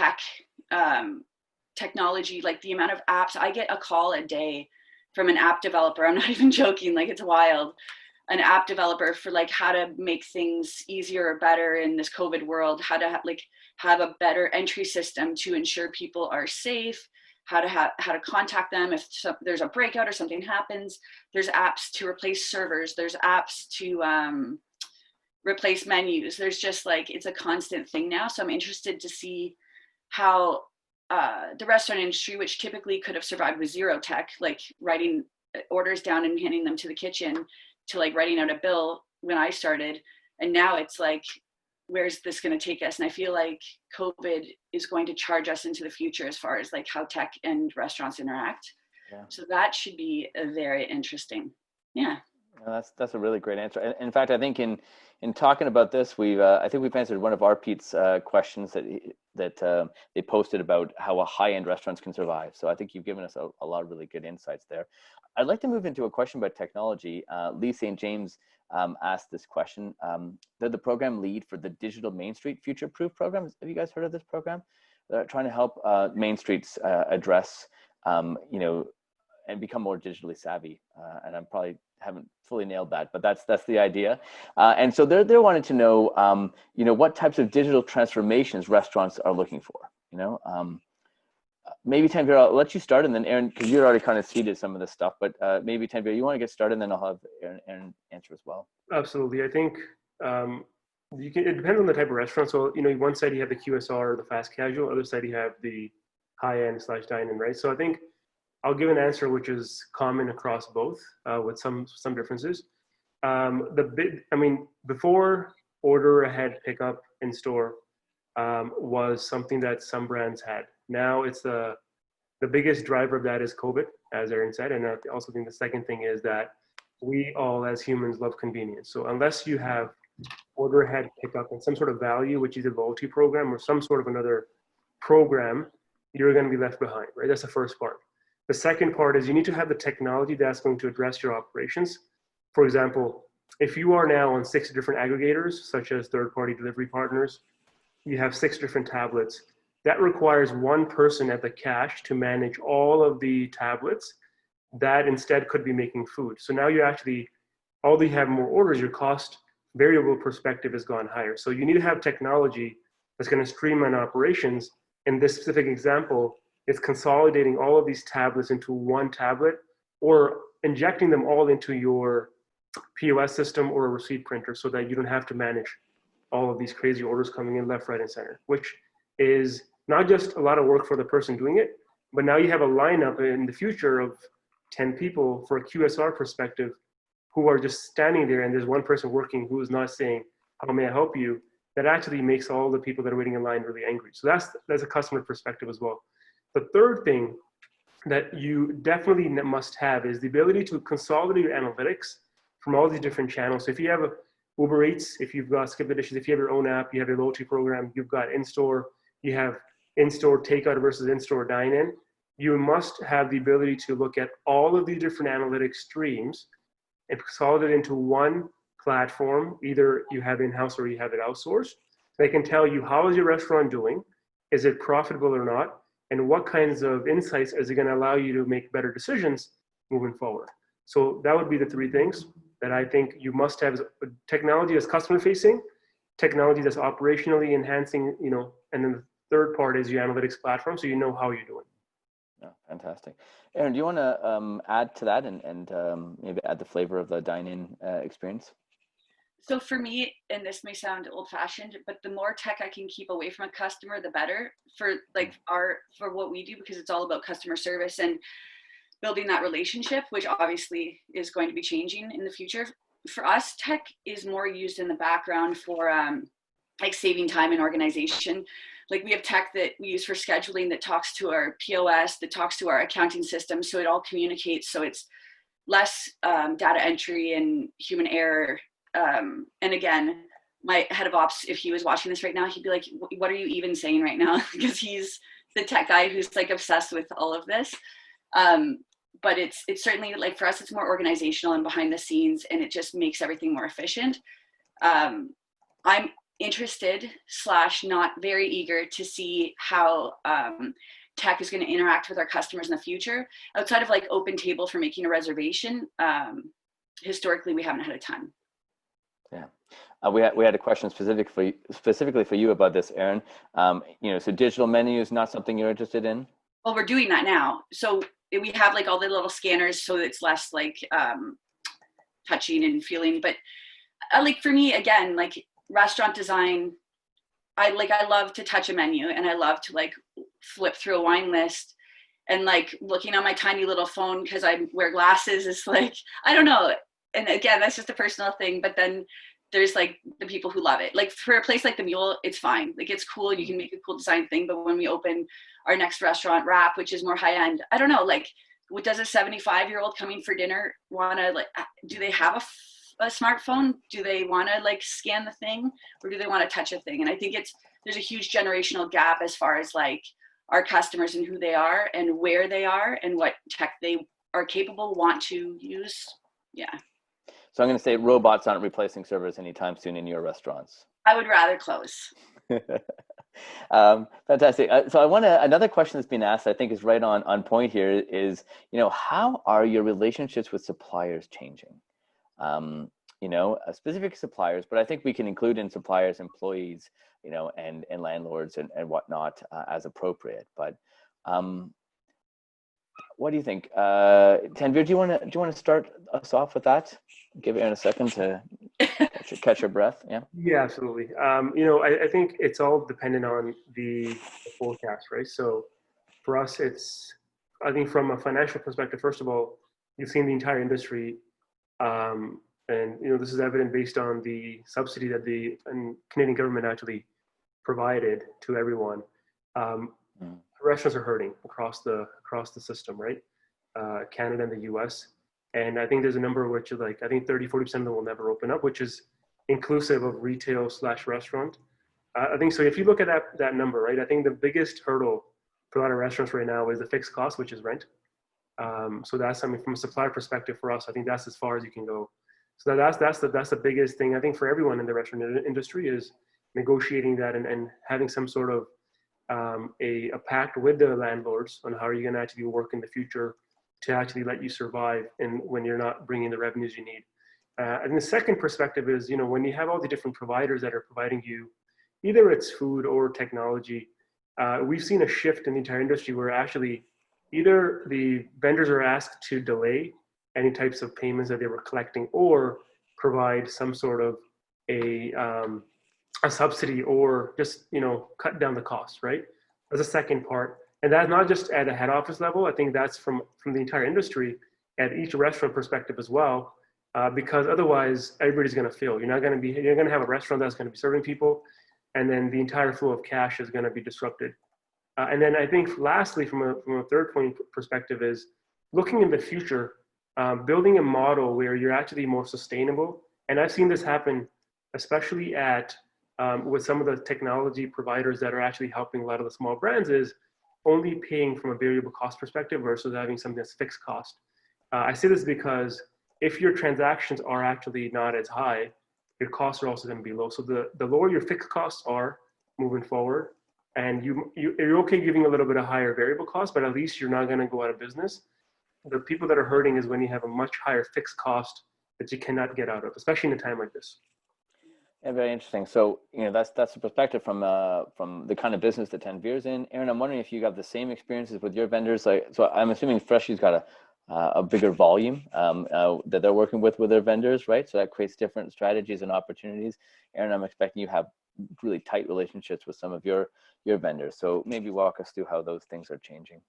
D: technology, like the amount of apps, I get a call a day from an app developer. I'm not even joking, like it's wild. An app developer for like how to make things easier or better in this COVID world, how to have a better entry system to ensure people are safe, how to contact them if there's a breakout or something happens. There's apps to replace servers. There's apps to replace menus. There's just like, it's a constant thing now. So I'm interested to see how the restaurant industry, which typically could have survived with zero tech, like writing orders down and handing them to the kitchen, to like writing out a bill when I started. And now it's like, where's this going to take us? And I feel like COVID is going to charge us into the future as far as like how tech and restaurants interact. Yeah. So that should be very interesting. Yeah.
B: That's a really great answer. And in fact, I think in talking about this, I think we've answered one of our Pete's questions that they posted about how high-end restaurants can survive. So I think you've given us a lot of really good insights there. I'd like to move into a question about technology. Lee St. James asked this question. They're the program lead for the Digital Main Street Future Proof program. Have you guys heard of this program? They're trying to help Main Streets address, and become more digitally savvy. And I'm probably haven't fully nailed that, but that's the idea. And so they're wanting to know, what types of digital transformations restaurants are looking for. Maybe Tanvir, I'll let you start, and then Erin, because you already kind of seeded some of this stuff, but maybe Tanvir, you want to get started, and then I'll have Erin answer as well.
C: Absolutely. I think it depends on the type of restaurant. So, one side you have the QSR or the fast casual, other side you have the high-end / dine-in, right? So I think I'll give an answer which is common across both, with some differences. Before order ahead pickup in store was something that some brands had. Now it's the biggest driver of that is COVID, as Erin said, and I also think the second thing is that we all as humans love convenience. So unless you have order ahead pickup and some sort of value, which is a loyalty program or some sort of another program, you're going to be left behind, right? That's the first part. The second part is you need to have the technology that's going to address your operations. For example, if you are now on 6 different aggregators, such as third-party delivery partners, you have 6 different tablets. That requires one person at the cash to manage all of the tablets that instead could be making food. So now you actually, although you have more orders, your cost variable perspective has gone higher. So you need to have technology that's going to streamline operations. In this specific example, it's consolidating all of these tablets into one tablet or injecting them all into your POS system or a receipt printer so that you don't have to manage all of these crazy orders coming in left, right, and center, which is not just a lot of work for the person doing it, but now you have a lineup in the future of 10 people for a QSR perspective. who are just standing there and there's one person working who is not saying, how may I help you? That actually makes all the people that are waiting in line really angry. So that's a customer perspective as well. The third thing that you definitely must have is the ability to consolidate your analytics from all these different channels. So if you have a Uber Eats, if you've got Skip the Dishes, if you have your own app, you have your loyalty program, you've got in-store, you have in-store takeout versus in-store dine-in, you must have the ability to look at all of these different analytic streams and consolidate into one platform. Either you have in-house or you have it outsourced. They can tell you, how is your restaurant doing? Is it profitable or not? And what kinds of insights is it going to allow you to make better decisions moving forward? So that would be the three things that I think you must have: technology that's customer facing, technology that's operationally enhancing, and then the third part is your analytics platform, so you know how you're doing.
B: Yeah, fantastic. Erin, do you want to add to that and maybe add the flavor of the dine-in experience?
D: So for me, and this may sound old-fashioned, but the more tech I can keep away from a customer, the better for for what we do, because it's all about customer service and building that relationship, which obviously is going to be changing in the future. For us, tech is more used in the background for like saving time and organization. Like we have tech that we use for scheduling that talks to our POS, that talks to our accounting system, so it all communicates. So it's less data entry and human error. And again, my head of ops, if he was watching this right now, he'd be like, what are you even saying right now? Because he's the tech guy who's like obsessed with all of this. But it's certainly, like, for us, it's more organizational and behind the scenes, and it just makes everything more efficient. I'm interested / not very eager to see how tech is going to interact with our customers in the future. Outside of like Open Table for making a reservation, historically we haven't had a ton.
B: Yeah, we had a question specifically for you about this, Erin. So digital menu is not something you're interested in?
D: Well, we're doing that now. So we have like all the little scanners, so it's less like touching and feeling. But like for me, again, like restaurant design, I love to touch a menu, and I love to like flip through a wine list, and like looking on my tiny little phone because I wear glasses is like, I don't know. And again, that's just a personal thing. But then there's like the people who love it. Like for a place like the Mule, it's fine. Like it's cool. You can make a cool design thing. But when we open our next restaurant, Wrap, which is more high end, I don't know, like what does a 75-year-old coming for dinner want to, like, do they have a smartphone? Do they want to like scan the thing, or do they want to touch a thing? And I think there's a huge generational gap as far as like our customers and who they are and where they are and what tech they are capable, want to use. Yeah.
B: So I'm going to say robots aren't replacing servers anytime soon in your restaurants.
D: I would rather close.
B: Fantastic. So another question that's been asked, I think is right on point here is, how are your relationships with suppliers changing? Specific suppliers, but I think we can include in suppliers, employees, and landlords and whatnot as appropriate. But what do you think? Tanvir, do you want to start us off with that? Give Erin a second to catch your breath. Yeah.
C: Yeah, absolutely. I think it's all dependent on the forecast, right? So for us, I think from a financial perspective, first of all, you've seen the entire industry, and this is evident based on the subsidy that the Canadian government actually provided to everyone. Restaurants are hurting across the system, right? Canada and the US. And I think there's a number of which, like, I think 30-40% of them will never open up, which is inclusive of retail / restaurant. I think so. If you look at that number, right, I think the biggest hurdle for a lot of restaurants right now is the fixed cost, which is rent. So that's, from a supplier perspective for us, I think that's as far as you can go. So that's the biggest thing, I think, for everyone in the restaurant industry, is negotiating that and having some sort of a pact with the landlords on how are you going to actually work in the future to actually let you survive and when you're not bringing the revenues you need. And the second perspective is, when you have all the different providers that are providing you, either it's food or technology, we've seen a shift in the entire industry where actually either the vendors are asked to delay any types of payments that they were collecting, or provide some sort of a subsidy, or just, cut down the cost, right? That's the second part. And that's not just at a head office level. I think that's from the entire industry, at each restaurant perspective as well. because otherwise everybody's going to fail. You're going to have a restaurant that's going to be serving people, and then the entire flow of cash is going to be disrupted. And then I think lastly, from a third point perspective, is looking in the future, building a model where you're actually more sustainable. And I've seen this happen, especially with some of the technology providers that are actually helping a lot of the small brands, is only paying from a variable cost perspective versus having something that's fixed cost. I say this because if your transactions are actually not as high, your costs are also going to be low. So the lower your fixed costs are moving forward, and you're okay giving a little bit of higher variable cost, but at least you're not going to go out of business. The people that are hurting is when you have a much higher fixed cost that you cannot get out of, especially in a time like this.
B: Yeah, very interesting. So, that's the perspective from the kind of business that Tanveer's in. Erin, I'm wondering if you have the same experiences with your vendors. So I'm assuming Freshii's got a bigger volume that they're working with their vendors, right? So that creates different strategies and opportunities. Erin, I'm expecting you have really tight relationships with some of your vendors. So maybe walk us through how those things are changing.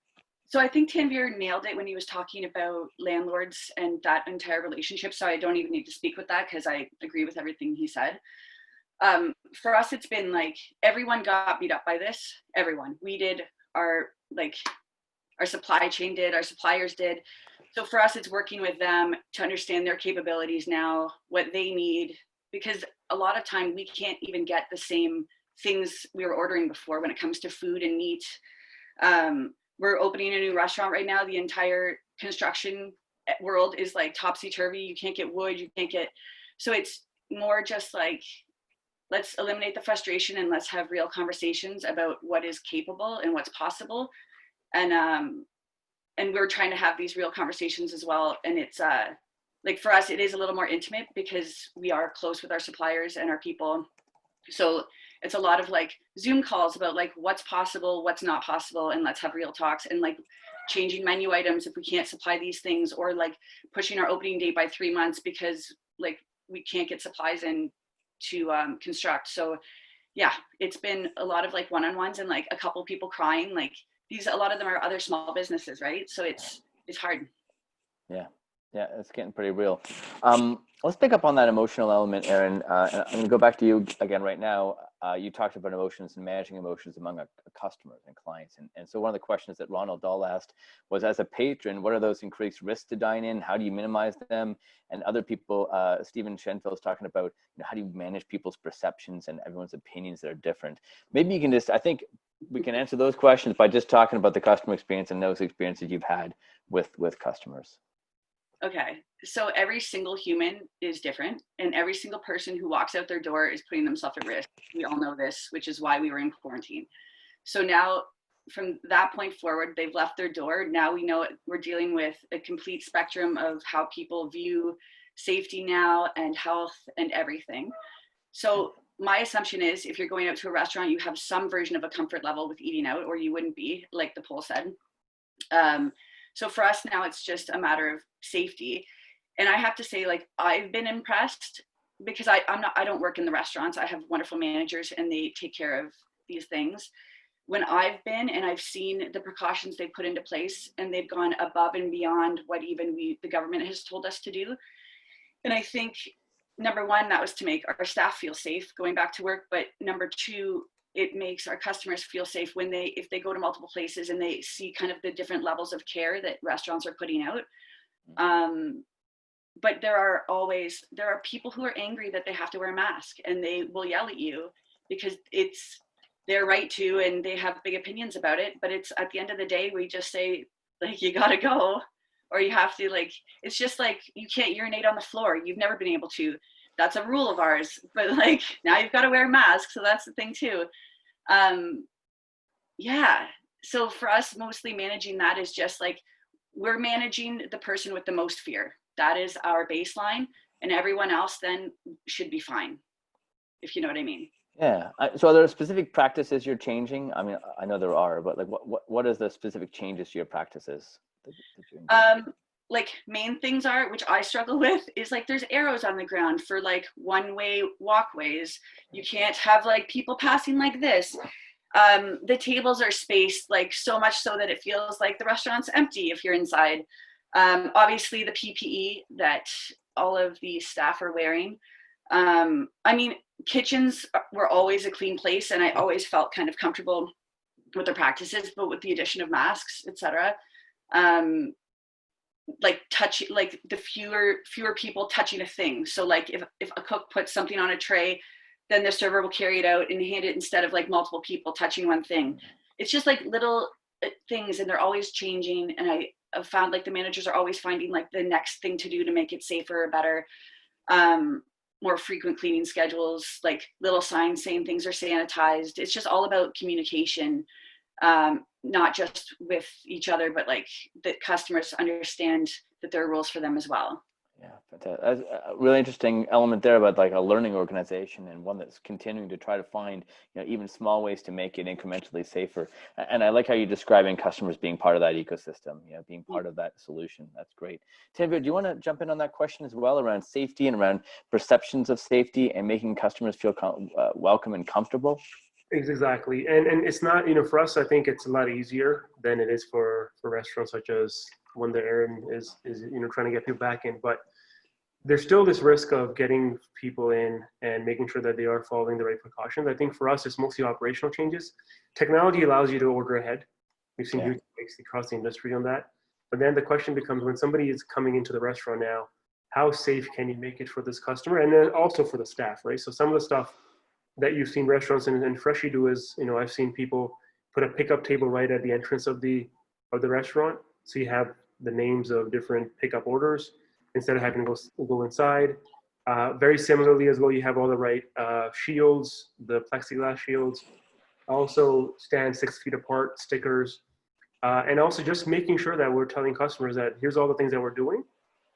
D: So I think Tanveer nailed it when he was talking about landlords and that entire relationship. So I don't even need to speak with that because I agree with everything he said. For us, it's been like everyone got beat up by this. Everyone. We did, our supply chain did, our suppliers did. So for us, it's working with them to understand their capabilities now, what they need, because a lot of time we can't even get the same things we were ordering before when it comes to food and meat. We're opening a new restaurant right now. The entire construction world is like topsy-turvy. You can't get wood, so it's more just like, let's eliminate the frustration and let's have real conversations about what is capable and what's possible. And we're trying to have these real conversations as well. And it's like for us, it is a little more intimate because we are close with our suppliers and our people. So it's a lot of like Zoom calls about like what's possible, what's not possible, and let's have real talks, and like changing menu items if we can't supply these things, or like pushing our opening date by 3 months because like we can't get supplies in to construct. So yeah, it's been a lot of like one-on-ones and like a couple people crying. Like a lot of them are other small businesses, right? So it's hard.
B: Yeah, it's getting pretty real. Let's pick up on that emotional element, Erin. And I'm going to go back to you again right now. You talked about emotions and managing emotions among customers and clients. And so one of the questions that Ronald Dahl asked was, as a patron, what are those increased risks to dine in? How do you minimize them? And other people, Stephen Shenfield is talking about, how do you manage people's perceptions and everyone's opinions that are different? Maybe you can I think we can answer those questions by just talking about the customer experience and those experiences you've had with customers.
D: Okay, so every single human is different, and every single person who walks out their door is putting themselves at risk. We all know this, which is why we were in quarantine. So now from that point forward, they've left their door. Now we know we're dealing with a complete spectrum of how people view safety now and health and everything. So my assumption is if you're going out to a restaurant, you have some version of a comfort level with eating out, or you wouldn't be, like the poll said. So for us now, it's just a matter of safety. And I have to say, like, I've been impressed because I don't work in the restaurants. I have wonderful managers and they take care of these things. When I've been and I've seen the precautions they've put into place, and they've gone above and beyond what even the government has told us to do. And I think, number one, that was to make our staff feel safe going back to work. But number two, it makes our customers feel safe if they go to multiple places and they see kind of the different levels of care that restaurants are putting out. But there are people who are angry that they have to wear a mask, and they will yell at you because it's their right to, and they have big opinions about it. But it's at the end of the day, we just say, like, you gotta go, or you have to, like, it's just like, you can't urinate on the floor. You've never been able to. That's a rule of ours, but like now you've got to wear a mask. So that's the thing too. Yeah. So for us, mostly managing that is just like, we're managing the person with the most fear. That is our baseline, and everyone else then should be fine, if you know what I mean.
B: Yeah. So are there specific practices you're changing? I mean, I know there are, but like what is the specific changes to your practices that you're
D: like main things are, which I struggle with, is like there's arrows on the ground for like one-way walkways. You can't have like people passing like this. The tables are spaced like so much so that it feels like the restaurant's empty if you're inside. Obviously the PPE that all of the staff are wearing. I mean, kitchens were always a clean place, and I always felt kind of comfortable with their practices, but with the addition of masks, etc., like the fewer people touching a thing. So like if a cook puts something on a tray, then the server will carry it out and hand it instead of like multiple people touching one thing. It's just like little things, and they're always changing. And I've found like the managers are always finding like the next thing to do to make it safer or better. More frequent cleaning schedules, like little signs saying things are sanitized. It's just all about communication, not just with each other, but like that customers understand that there are rules for them as well.
B: Yeah, that's a really interesting element there about like a learning organization, and one that's continuing to try to find, even small ways to make it incrementally safer. And I like how you're describing customers being part of that ecosystem, being part of that solution. That's great. Tanvir, do you want to jump in on that question as well around safety and around perceptions of safety and making customers feel welcome and comfortable?
C: Exactly. And it's not, for us, I think it's a lot easier than it is for restaurants such as one that Erin is trying to get people back in. But there's still this risk of getting people in and making sure that they are following the right precautions. I think for us, it's mostly operational changes. Technology allows you to order ahead. We've seen huge mistakes across the industry on that. But then the question becomes, when somebody is coming into the restaurant now, how safe can you make it for this customer? And then also for the staff, right? So some of the stuff that you've seen restaurants and Freshii do is, I've seen people put a pickup table right at the entrance of the restaurant. So you have the names of different pickup orders instead of having to go inside. Very similarly as well, you have all the right shields, the plexiglass shields, also stand 6 feet apart, stickers, and also just making sure that we're telling customers that here's all the things that we're doing,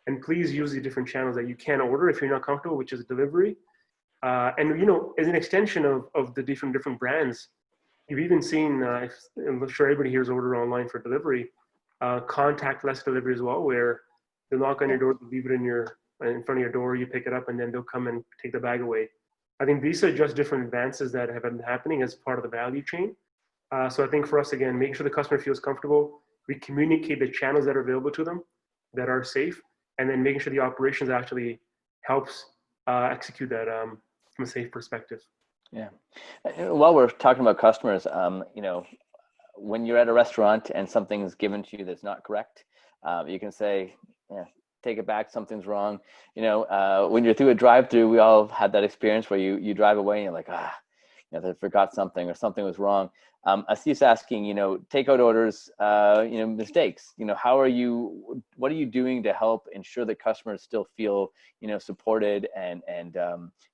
C: and please use the different channels that you can order if you're not comfortable, which is delivery. And as an extension of the different brands, you've even seen, I'm sure everybody here has ordered online for delivery, contactless delivery as well, where they'll knock on your door, leave it in front of your door, you pick it up, and then they'll come and take the bag away. I think these are just different advances that have been happening as part of the value chain. So I think for us, again, making sure the customer feels comfortable, we communicate the channels that are available to them that are safe, and then making sure the operations actually helps execute that from a safe perspective.
B: Yeah. While we're talking about customers, when you're at a restaurant and something's given to you that's not correct, you can say, take it back, something's wrong. When you're through a drive-through, we all had that experience where you drive away and you're like, they forgot something or something was wrong. Asif's asking, takeout orders, mistakes. What are you doing to help ensure that customers still feel, supported and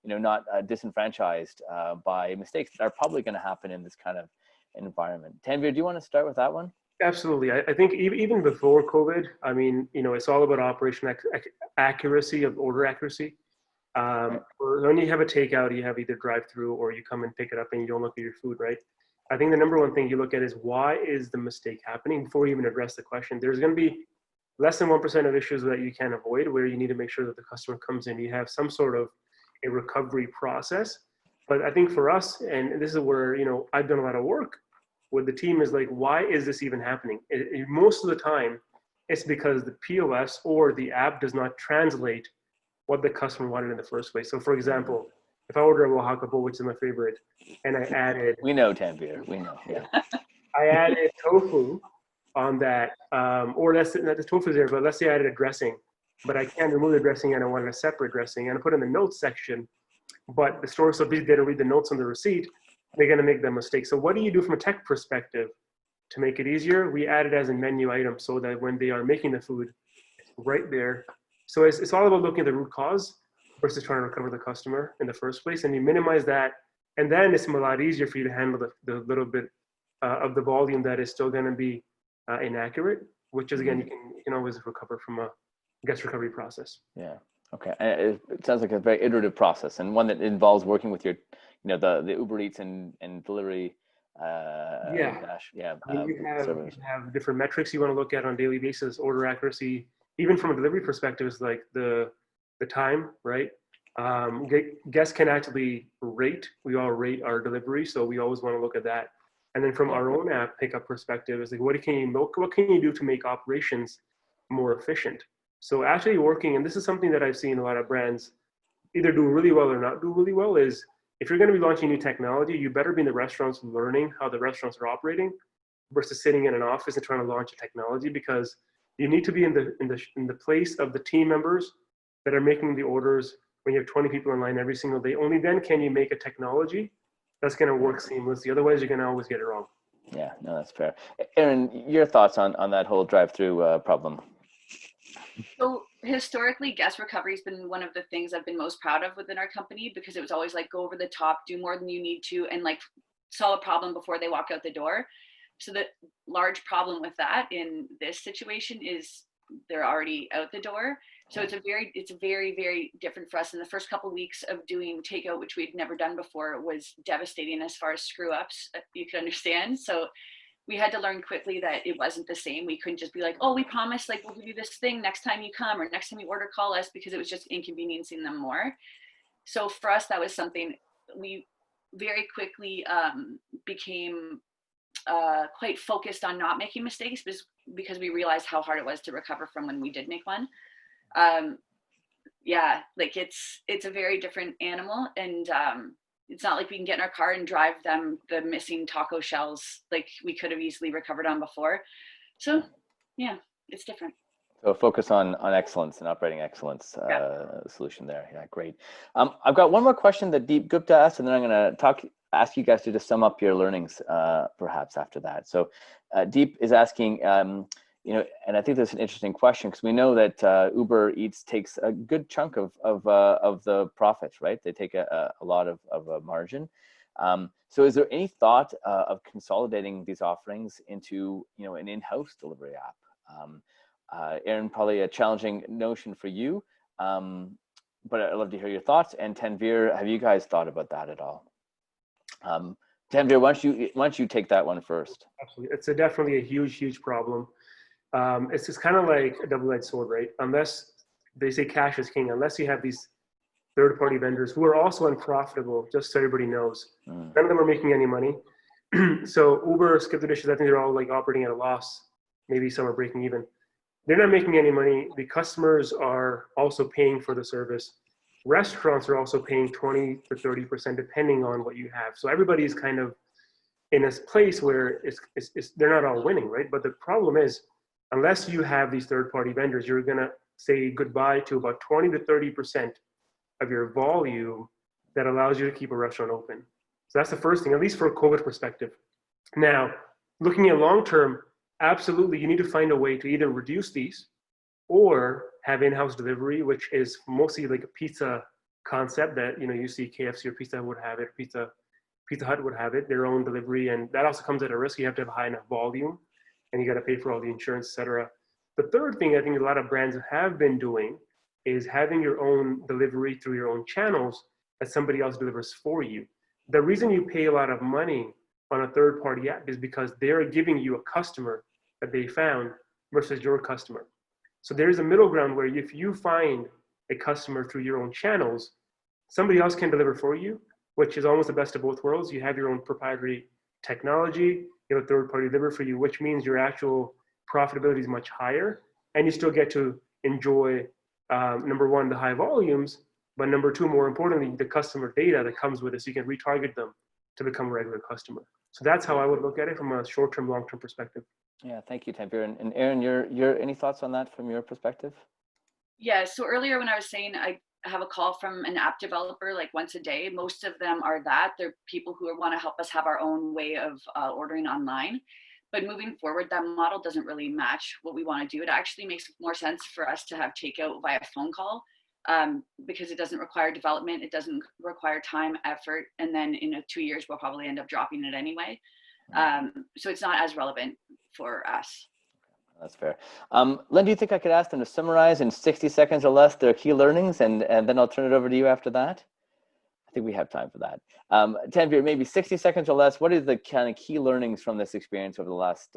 B: not disenfranchised by mistakes that are probably going to happen in this kind of environment? Tanvir, do you want to start with that one?
C: Absolutely. I think even before COVID, it's all about operational accuracy of order accuracy. When you have a takeout, you have either drive-through or you come and pick it up and you don't look at your food, right? I think the number one thing you look at is, why is the mistake happening before you even address the question. There's going to be less than 1% of issues that you can avoid where you need to make sure that the customer comes in. You have some sort of a recovery process. But I think for us, and this is where, I've done a lot of work with the team, is like, why is this even happening? Most of the time, it's because the POS or the app does not translate what the customer wanted in the first place. So for example, if I order a Oaxaca bowl, which is my favorite, and I added...
B: We know, Tanvir, we know, yeah.
C: I added tofu on that, or not the tofu's there, but let's say I added a dressing, but I can't remove the dressing and I wanted a separate dressing, and I put in the notes section, but the store so busy they don't read the notes on the receipt, they're gonna make that mistake. So what do you do from a tech perspective to make it easier? We add it as a menu item so that when they are making the food, it's right there. So it's all about looking at the root cause versus trying to recover the customer in the first place, and you minimize that, and then it's a lot easier for you to handle the little bit of the volume that is still going to be inaccurate, which is, again, you can always recover from a guest recovery process.
B: Yeah. Okay. It sounds like a very iterative process, and one that involves working with your, the Uber Eats and delivery.
C: You have different metrics you want to look at on a daily basis. Order accuracy, even from a delivery perspective, is like the time, right? Guests can actually rate. We all rate our delivery, so we always want to look at that. And then from our own app pickup perspective, is like, what can you do to make operations more efficient? So actually working, and this is something that I've seen a lot of brands either do really well or not do really well, is if you're going to be launching new technology, you better be in the restaurants learning how the restaurants are operating versus sitting in an office and trying to launch a technology, because you need to be in the place of the team members that are making the orders when you have 20 people in line every single day. Only then can you make a technology that's going to work seamlessly. Otherwise, you're going to always get it wrong.
B: Yeah, no, that's fair. Erin, your thoughts on that whole drive-through problem?
D: So historically, guest recovery has been one of the things I've been most proud of within our company, because it was always like, go over the top, do more than you need to, and like solve a problem before they walk out the door. So the large problem with that in this situation is they're already out the door. So it's very, very different for us. In the first couple of weeks of doing takeout, which we'd never done before, was devastating as far as screw ups, you could understand. So we had to learn quickly that it wasn't the same. We couldn't just be like, oh, we promise, like, we'll give you this thing next time you come, or next time you order, call us, because it was just inconveniencing them more. So for us, that was something we very quickly became quite focused on not making mistakes, because we realized how hard it was to recover from when we did make one. Yeah, like it's a very different animal, and it's not like we can get in our car and drive them the missing taco shells like we could have easily recovered on before. So yeah, it's different.
B: So focus on excellence and operating excellence solution there. Yeah, great. I've got one more question that DeGroote asked, and then I'm going to ask you guys to just sum up your learnings perhaps after that. So Deep is asking, and I think that's an interesting question, because we know that Uber Eats takes a good chunk of the profits, right? They take a lot of a margin. So is there any thought of consolidating these offerings into an in-house delivery app? Erin, probably a challenging notion for you, but I'd love to hear your thoughts. And Tanvir, have you guys thought about that at all? Tanvir, why don't you take that one first?
C: Absolutely, it's definitely a huge problem. It's just kind of like a double-edged sword, right? Unless they say cash is king, unless you have these third-party vendors who are also unprofitable, just so everybody knows. None of them are making any money. So Uber, Skip the Dishes, I think they're all like operating at a loss. Maybe some are breaking even. They're not making any money. The customers are also paying for the service. Restaurants are also paying 20 to 30% depending on what you have. So everybody's kind of in a place where they're not all winning, right? But the problem is, unless you have these third-party vendors, you're going to say goodbye to about 20 to 30% of your volume that allows you to keep a restaurant open. So that's the first thing, at least for a COVID perspective. Now, looking at long-term, absolutely, you need to find a way to either reduce these or have in-house delivery, which is mostly like a pizza concept that, you see KFC or Pizza would have it, Pizza Hut would have it, their own delivery. And that also comes at a risk. You have to have high enough volume, and you got to pay for all the insurance, et cetera. The third thing I think a lot of brands have been doing is having your own delivery through your own channels that somebody else delivers for you. The reason you pay a lot of money on a third-party app is because they're giving you a customer that they found versus your customer. So there is a middle ground where if you find a customer through your own channels, somebody else can deliver for you, which is almost the best of both worlds. You have your own proprietary technology, you have a third-party deliver for you, which means your actual profitability is much higher, and you still get to enjoy, number one, the high volumes, but number two, more importantly, the customer data that comes with it, so you can retarget them to become a regular customer. So that's how I would look at it from a short-term, long-term perspective.
B: Yeah, thank you, Tanvir. And Erin, your any thoughts on that from your perspective?
D: Yeah, so earlier when I was saying I have a call from an app developer like once a day, most of them are that. They're people who want to help us have our own way of ordering online. But moving forward, that model doesn't really match what we want to do. It actually makes more sense for us to have takeout via phone call, because it doesn't require development, it doesn't require time, effort, and then in 2 years we'll probably end up dropping it anyway. So it's not as relevant for us.
B: That's fair. Len, do you think I could ask them to summarize in 60 seconds or less their key learnings, and then I'll turn it over to you after that? I think we have time for that. Tanvir, maybe 60 seconds or less, what are the kind of key learnings from this experience over the last,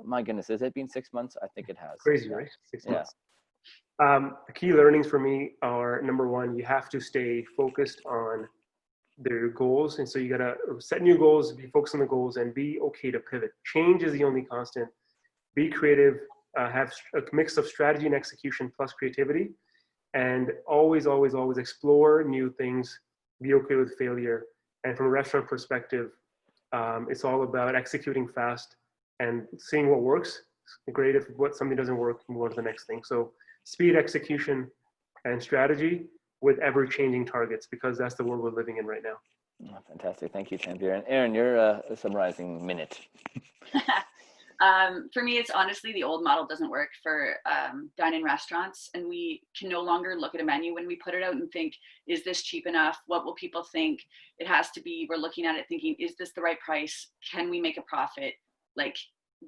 B: my goodness, has it been 6 months? I think it has.
C: Crazy, right? 6 months. The key learnings for me are, number one, you have to stay focused on their goals. And so you got to set new goals, be focused on the goals, and be okay to pivot. Change is the only constant. Be creative, have a mix of strategy and execution plus creativity, and always, always, always explore new things, be okay with failure. And from a restaurant perspective, it's all about executing fast and seeing what works. It's great if something doesn't work, move on to the next thing. So speed, execution, and strategy with ever-changing targets, because that's the world we're living in right now.
B: Oh, fantastic. Thank you, Tanvir. And Erin, your summarizing minute.
D: For me, it's honestly the old model doesn't work for dine-in restaurants, and we can no longer look at a menu when we put it out and think, is this cheap enough? What will people think? It has to be, we're looking at it thinking, is this the right price? Can we make a profit? Like,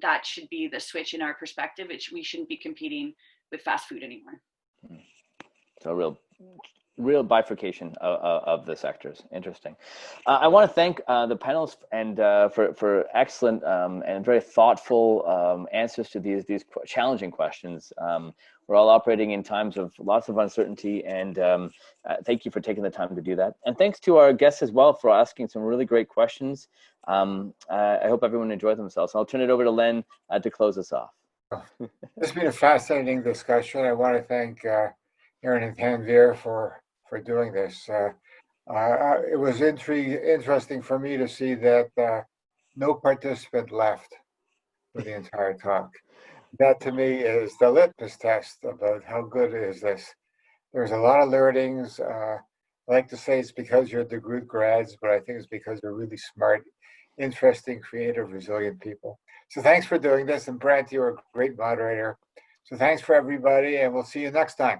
D: that should be the switch in our perspective. We shouldn't be competing with fast food anymore.
B: So real bifurcation of the sectors. Interesting. I want to thank the panelists and for excellent and very thoughtful answers to these challenging questions. We're all operating in times of lots of uncertainty, and thank you for taking the time to do that. And thanks to our guests as well for asking some really great questions. I hope everyone enjoyed themselves. I'll turn it over to Len to close us off.
A: It's been a fascinating discussion. I want to thank Erin and Tanvir for doing this. It was interesting for me to see that no participant left for the entire talk. That to me is the litmus test about how good is this. There's a lot of learnings. I like to say it's because you're DeGroote grads, but I think it's because you're really smart, interesting, creative, resilient people. So thanks for doing this. And Brent, you're a great moderator. So thanks for everybody, and we'll see you next time.